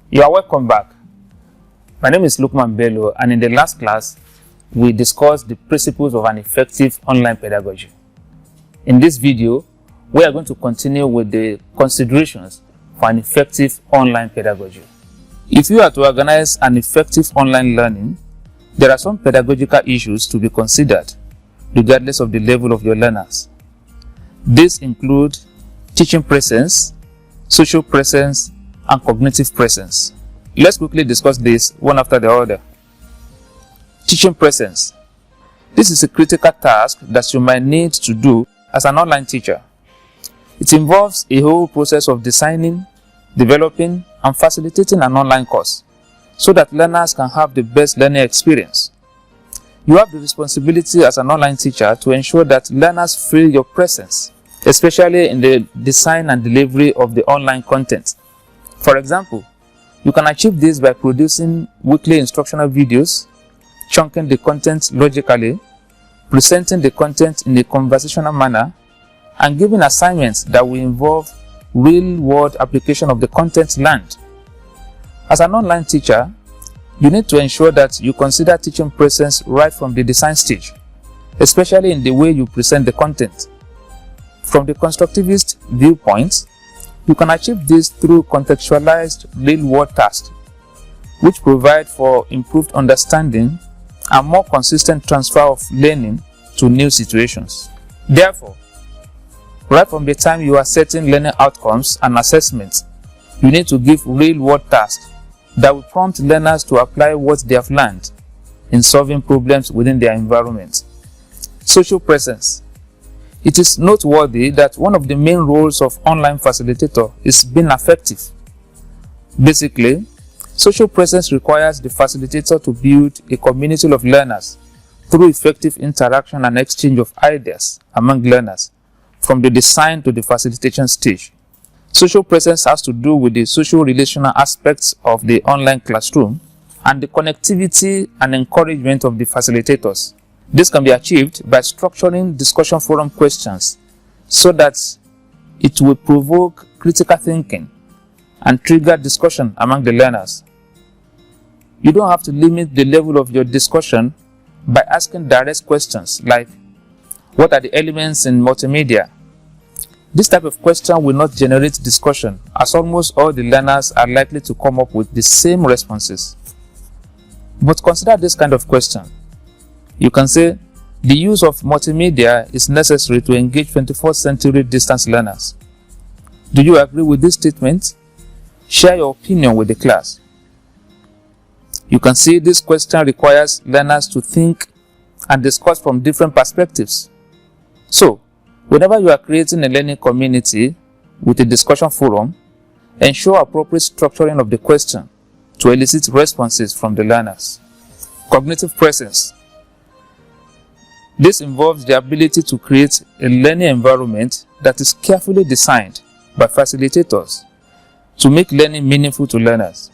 You are welcome back. My name is Lukman Bello, and in the last class, we discussed the principles of an effective online pedagogy. In this video, we are going to continue with the considerations for an effective online pedagogy. If you are to organize an effective online learning, there are some pedagogical issues to be considered, regardless of the level of your learners. These include teaching presence, social presence, and cognitive presence. Let's quickly discuss this one after the other. Teaching presence. This is a critical task that you might need to do as an online teacher. It involves a whole process of designing, developing, and facilitating an online course so that learners can have the best learning experience. You have the responsibility as an online teacher to ensure that learners feel your presence, especially in the design and delivery of the online content. For example, you can achieve this by producing weekly instructional videos, chunking the content logically, presenting the content in a conversational manner, and giving assignments that will involve real-world application of the content learned. As an online teacher, you need to ensure that you consider teaching presence right from the design stage, especially in the way you present the content. From the constructivist viewpoint, you can achieve this through contextualized real-world tasks, which provide for improved understanding and more consistent transfer of learning to new situations. Therefore, right from the time you are setting learning outcomes and assessments, you need to give real-world tasks that will prompt learners to apply what they have learned in solving problems within their environment. Social presence. It is noteworthy that one of the main roles of online facilitator is being effective. Basically, social presence requires the facilitator to build a community of learners through effective interaction and exchange of ideas among learners from the design to the facilitation stage. Social presence has to do with the social relational aspects of the online classroom and the connectivity and encouragement of the facilitators. This can be achieved by structuring discussion forum questions so that it will provoke critical thinking and trigger discussion among the learners. You don't have to limit the level of your discussion by asking direct questions like, what are the elements in multimedia? This type of question will not generate discussion, as almost all the learners are likely to come up with the same responses. But consider this kind of question. You can say, the use of multimedia is necessary to engage 21st century distance learners. Do you agree with this statement? Share your opinion with the class. You can see this question requires learners to think and discuss from different perspectives. So, whenever you are creating a learning community with a discussion forum, ensure appropriate structuring of the question to elicit responses from the learners. Cognitive presence. This involves the ability to create a learning environment that is carefully designed by facilitators to make learning meaningful to learners.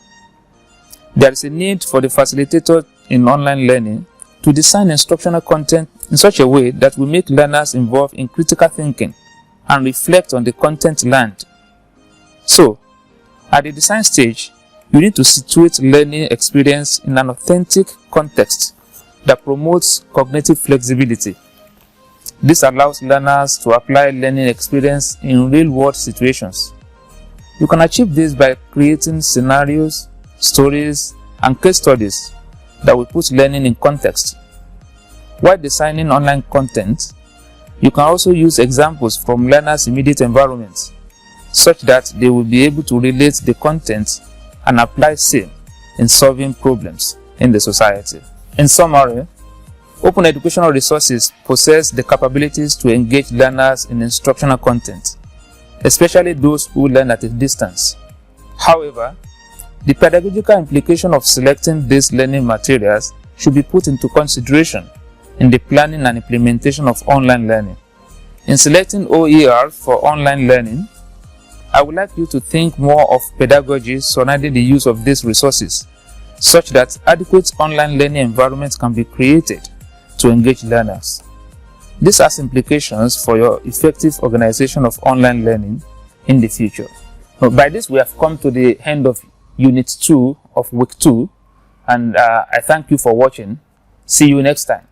There is a need for the facilitator in online learning to design instructional content in such a way that will make learners involved in critical thinking and reflect on the content learned. So, at the design stage, you need to situate learning experience in an authentic context that promotes cognitive flexibility. This allows learners to apply learning experience in real-world situations. You can achieve this by creating scenarios, stories, and case studies that will put learning in context. While designing online content, you can also use examples from learners' immediate environments, such that they will be able to relate the content and apply same in solving problems in the society. In summary, open educational resources possess the capabilities to engage learners in instructional content, especially those who learn at a distance. However, the pedagogical implication of selecting these learning materials should be put into consideration in the planning and implementation of online learning. In selecting OER for online learning, I would like you to think more of pedagogy surrounding the use of these resources, such that adequate online learning environments can be created to engage learners. This has implications for your effective organization of online learning in the future. By this, we have come to the end of Unit 2 of Week 2. And I thank you for watching. See you next time.